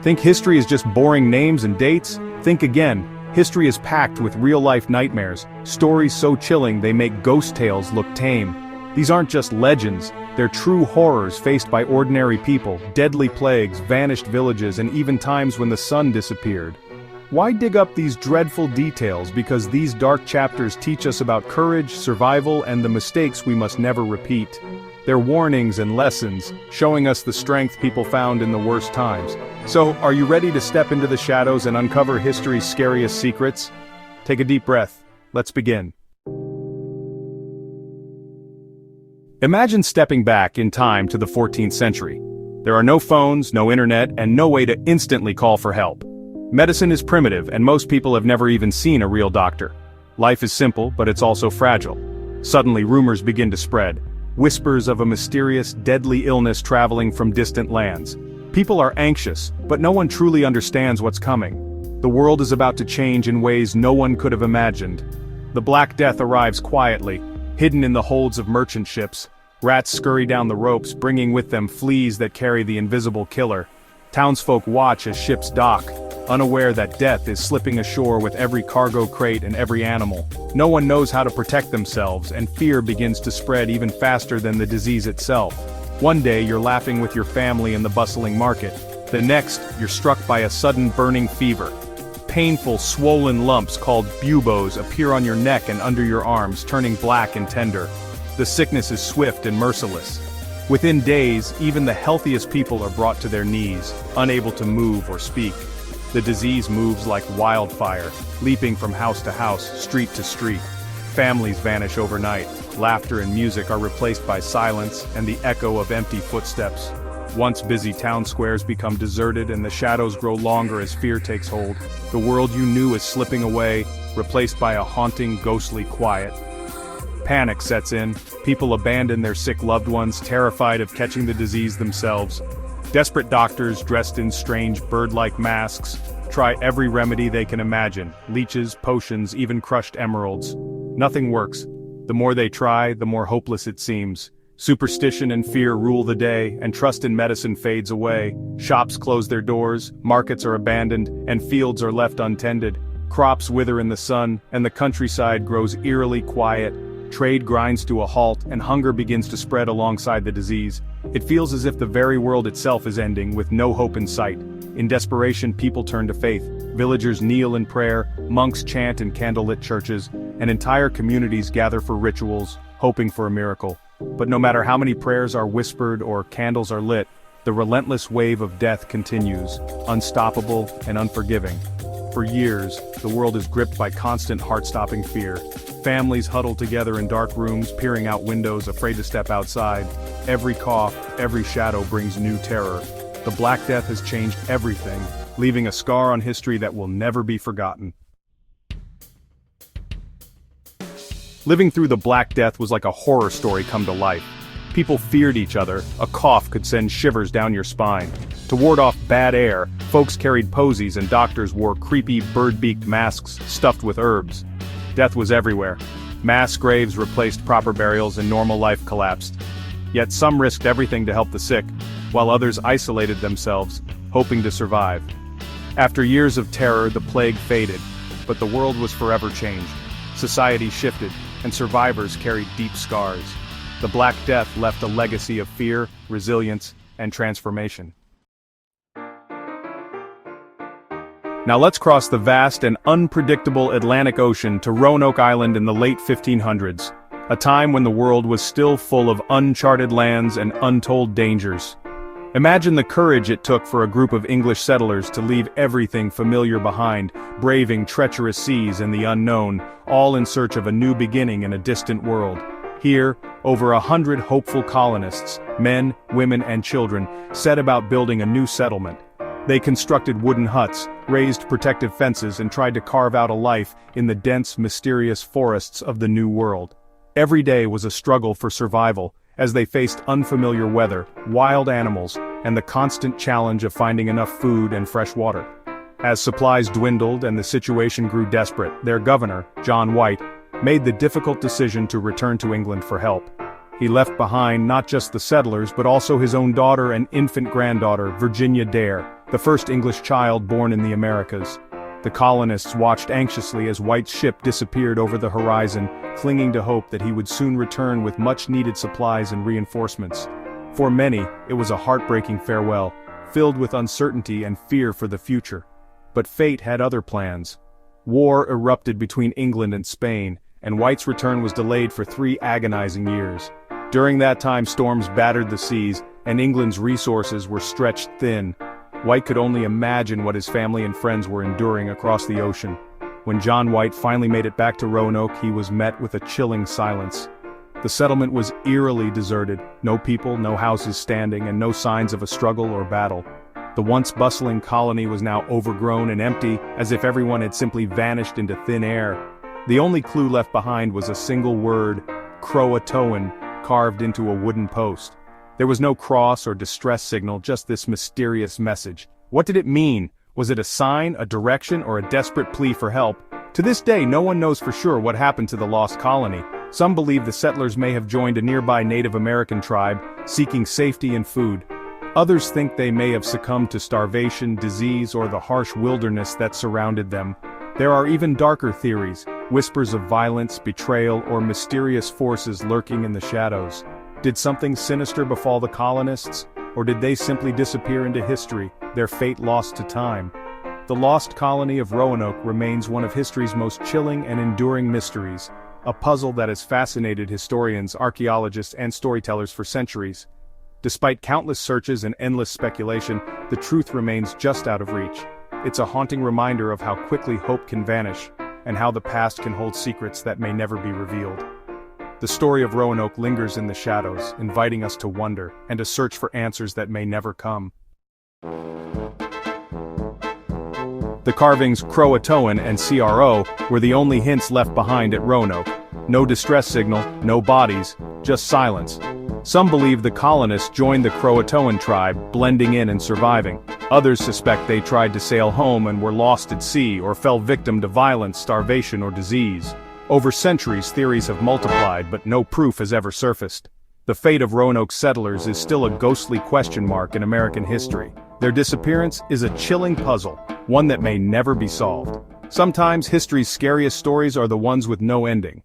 Think history is just boring names and dates? Think again. History is packed with real-life nightmares, stories so chilling they make ghost tales look tame. These aren't just legends, they're true horrors faced by ordinary people, deadly plagues, vanished villages, and even times when the sun disappeared. Why dig up these dreadful details? Because these dark chapters teach us about courage, survival, and the mistakes we must never repeat. They're warnings and lessons, showing us the strength people found in the worst times. So, are you ready to step into the shadows and uncover history's scariest secrets? Take a deep breath. Let's begin. Imagine stepping back in time to the 14th century. There are no phones, no internet, and no way to instantly call for help. Medicine is primitive, and most people have never even seen a real doctor. Life is simple, but it's also fragile. Suddenly, rumors begin to spread. Whispers of a mysterious, deadly illness traveling from distant lands. People are anxious, but no one truly understands what's coming. The world is about to change in ways no one could have imagined. The Black Death arrives quietly, hidden in the holds of merchant ships. Rats scurry down the ropes, bringing with them fleas that carry the invisible killer. Townsfolk watch as ships dock, unaware that death is slipping ashore with every cargo crate and every animal. No one knows how to protect themselves, and fear begins to spread even faster than the disease itself. One day you're laughing with your family in the bustling market. The next, you're struck by a sudden burning fever. Painful, swollen lumps called buboes appear on your neck and under your arms, turning black and tender. The sickness is swift and merciless. Within days, even the healthiest people are brought to their knees, unable to move or speak. The disease moves like wildfire, leaping from house to house, street to street. Families vanish overnight. Laughter and music are replaced by silence and the echo of empty footsteps. Once busy town squares become deserted and the shadows grow longer as fear takes hold. The world you knew is slipping away, replaced by a haunting, ghostly quiet. Panic sets in. People abandon their sick loved ones, terrified of catching the disease themselves. Desperate doctors, dressed in strange bird-like masks, try every remedy they can imagine: leeches, potions, even crushed emeralds. Nothing works. The more they try, the more hopeless it seems. Superstition and fear rule the day, and trust in medicine fades away. Shops close their doors, markets are abandoned, and fields are left untended. Crops wither in the sun, and the countryside grows eerily quiet. Trade grinds to a halt, and hunger begins to spread alongside the disease. It feels as if the very world itself is ending, with no hope in sight. In desperation, people turn to faith. Villagers kneel in prayer, monks chant in candlelit churches, and entire communities gather for rituals, hoping for a miracle. But no matter how many prayers are whispered or candles are lit, the relentless wave of death continues, unstoppable and unforgiving. For years, the world is gripped by constant heart-stopping fear. Families huddle together in dark rooms, peering out windows, afraid to step outside. Every cough, every shadow brings new terror. The Black Death has changed everything, leaving a scar on history that will never be forgotten. Living through the Black Death was like a horror story come to life. People feared each other. A cough could send shivers down your spine. To ward off bad air, folks carried posies and doctors wore creepy bird-beaked masks stuffed with herbs. Death was everywhere. Mass graves replaced proper burials and normal life collapsed. Yet some risked everything to help the sick, while others isolated themselves, hoping to survive. After years of terror, the plague faded, but the world was forever changed. Society shifted, and survivors carried deep scars. The Black Death left a legacy of fear, resilience, and transformation. Now let's cross the vast and unpredictable Atlantic Ocean to Roanoke Island in the late 1500s, a time when the world was still full of uncharted lands and untold dangers. Imagine the courage it took for a group of English settlers to leave everything familiar behind, braving treacherous seas and the unknown, all in search of a new beginning in a distant world. Here, over 100 hopeful colonists, men, women, and children, set about building a new settlement. They constructed wooden huts, raised protective fences, and tried to carve out a life in the dense, mysterious forests of the New World. Every day was a struggle for survival, as they faced unfamiliar weather, wild animals, and the constant challenge of finding enough food and fresh water. As supplies dwindled and the situation grew desperate, their governor, John White, made the difficult decision to return to England for help. He left behind not just the settlers but also his own daughter and infant granddaughter, Virginia Dare, the first English child born in the Americas. The colonists watched anxiously as White's ship disappeared over the horizon, clinging to hope that he would soon return with much-needed supplies and reinforcements. For many, it was a heartbreaking farewell, filled with uncertainty and fear for the future. But fate had other plans. War erupted between England and Spain, and White's return was delayed for 3 agonizing years. During that time, storms battered the seas, and England's resources were stretched thin. White could only imagine what his family and friends were enduring across the ocean. When John White finally made it back to Roanoke, he was met with a chilling silence. The settlement was eerily deserted, no people, no houses standing, and no signs of a struggle or battle. The once bustling colony was now overgrown and empty, as if everyone had simply vanished into thin air. The only clue left behind was a single word, Croatoan, carved into a wooden post. There was no cross or distress signal, just this mysterious message. What did it mean? Was it a sign, a direction, or a desperate plea for help? To this day, no one knows for sure what happened to the lost colony. Some believe the settlers may have joined a nearby Native American tribe, seeking safety and food. Others think they may have succumbed to starvation, disease, or the harsh wilderness that surrounded them. There are even darker theories, whispers of violence, betrayal, or mysterious forces lurking in the shadows. Did something sinister befall the colonists, or did they simply disappear into history, their fate lost to time? The lost colony of Roanoke remains one of history's most chilling and enduring mysteries, a puzzle that has fascinated historians, archaeologists, and storytellers for centuries. Despite countless searches and endless speculation, the truth remains just out of reach. It's a haunting reminder of how quickly hope can vanish, and how the past can hold secrets that may never be revealed. The story of Roanoke lingers in the shadows, inviting us to wonder, and to search for answers that may never come. The carvings Croatoan and CRO were the only hints left behind at Roanoke. No distress signal, no bodies, just silence. Some believe the colonists joined the Croatoan tribe, blending in and surviving. Others suspect they tried to sail home and were lost at sea or fell victim to violence, starvation, or disease. Over centuries, theories have multiplied, but no proof has ever surfaced. The fate of Roanoke settlers is still a ghostly question mark in American history. Their disappearance is a chilling puzzle, one that may never be solved. Sometimes history's scariest stories are the ones with no ending.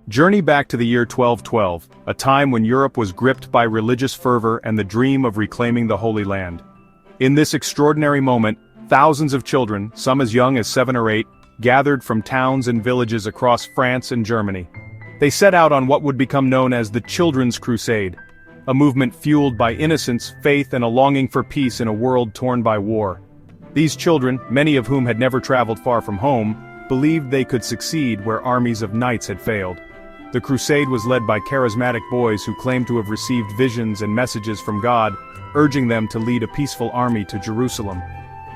Journey back to the year 1212, a time when Europe was gripped by religious fervor and the dream of reclaiming the Holy Land. In this extraordinary moment, thousands of children, some as young as 7 or 8, gathered from towns and villages across France and Germany. They set out on what would become known as the Children's Crusade, a movement fueled by innocence, faith, and a longing for peace in a world torn by war. These children, many of whom had never traveled far from home, believed they could succeed where armies of knights had failed. The crusade was led by charismatic boys who claimed to have received visions and messages from God, urging them to lead a peaceful army to Jerusalem.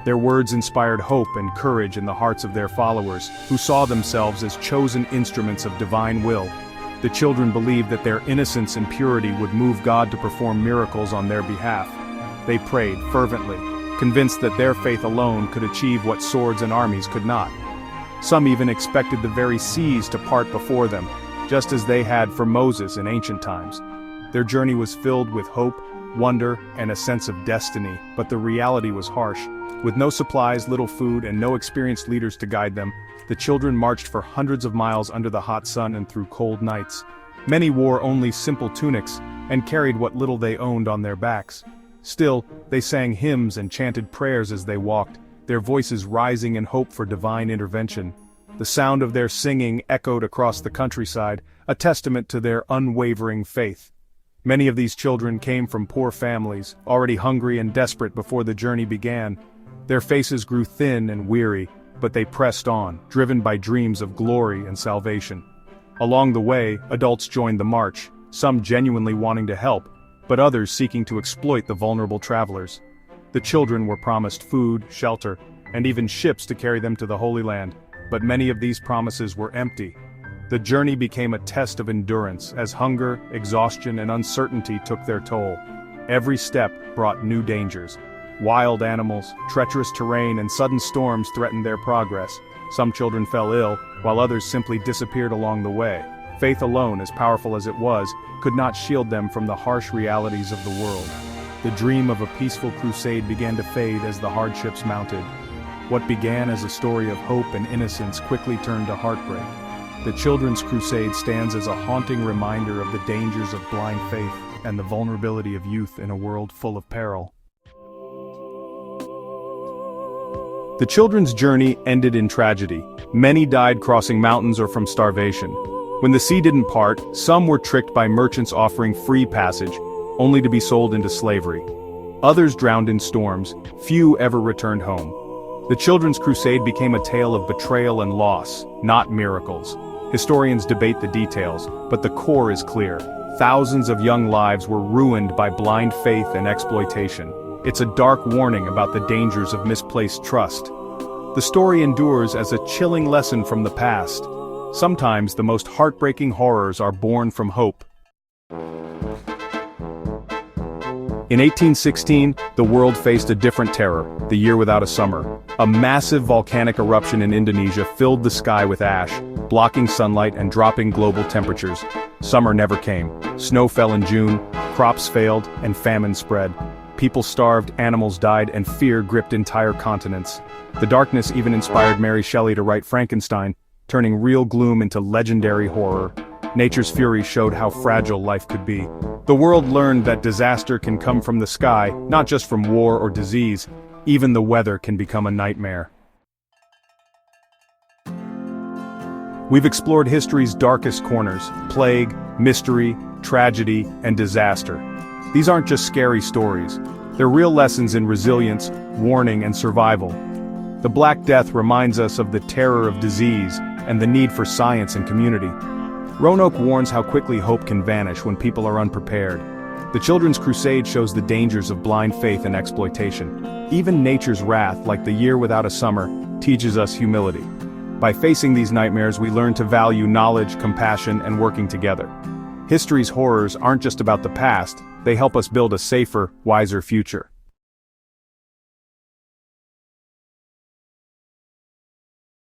Their words inspired hope and courage in the hearts of their followers, who saw themselves as chosen instruments of divine will. The children believed that their innocence and purity would move God to perform miracles on their behalf. They prayed fervently, convinced that their faith alone could achieve what swords and armies could not. Some even expected the very seas to part before them, just as they had for Moses in ancient times. Their journey was filled with hope, wonder, and a sense of destiny, but the reality was harsh. With no supplies, little food, and no experienced leaders to guide them, the children marched for hundreds of miles under the hot sun and through cold nights. Many wore only simple tunics, and carried what little they owned on their backs. Still, they sang hymns and chanted prayers as they walked, their voices rising in hope for divine intervention. The sound of their singing echoed across the countryside, a testament to their unwavering faith. Many of these children came from poor families, already hungry and desperate before the journey began. Their faces grew thin and weary, but they pressed on, driven by dreams of glory and salvation. Along the way, adults joined the march, some genuinely wanting to help, but others seeking to exploit the vulnerable travelers. The children were promised food, shelter, and even ships to carry them to the Holy Land, but many of these promises were empty. The journey became a test of endurance as hunger, exhaustion, and uncertainty took their toll. Every step brought new dangers. Wild animals, treacherous terrain, and sudden storms threatened their progress. Some children fell ill, while others simply disappeared along the way. Faith alone, as powerful as it was, could not shield them from the harsh realities of the world. The dream of a peaceful crusade began to fade as the hardships mounted. What began as a story of hope and innocence quickly turned to heartbreak. The Children's Crusade stands as a haunting reminder of the dangers of blind faith and the vulnerability of youth in a world full of peril. The children's journey ended in tragedy. Many died crossing mountains or from starvation. When the sea didn't part, some were tricked by merchants offering free passage, only to be sold into slavery. Others drowned in storms, few ever returned home. The Children's Crusade became a tale of betrayal and loss, not miracles. Historians debate the details, but the core is clear. Thousands of young lives were ruined by blind faith and exploitation. It's a dark warning about the dangers of misplaced trust. The story endures as a chilling lesson from the past. Sometimes the most heartbreaking horrors are born from hope. In 1816, the world faced a different terror, the year without a summer. A massive volcanic eruption in Indonesia filled the sky with ash, blocking sunlight and dropping global temperatures. Summer never came. Snow fell in June, crops failed, and famine spread. People starved, animals died, and fear gripped entire continents. The darkness even inspired Mary Shelley to write Frankenstein, turning real gloom into legendary horror. Nature's fury showed how fragile life could be. The world learned that disaster can come from the sky, not just from war or disease. Even the weather can become a nightmare. We've explored history's darkest corners: plague, mystery, tragedy, and disaster. These aren't just scary stories. They're real lessons in resilience, warning, and survival. The Black Death reminds us of the terror of disease and the need for science and community. Roanoke warns how quickly hope can vanish when people are unprepared. The Children's Crusade shows the dangers of blind faith and exploitation. Even nature's wrath, like the year without a summer, teaches us humility. By facing these nightmares, we learn to value knowledge, compassion, and working together. History's horrors aren't just about the past, they help us build a safer, wiser future.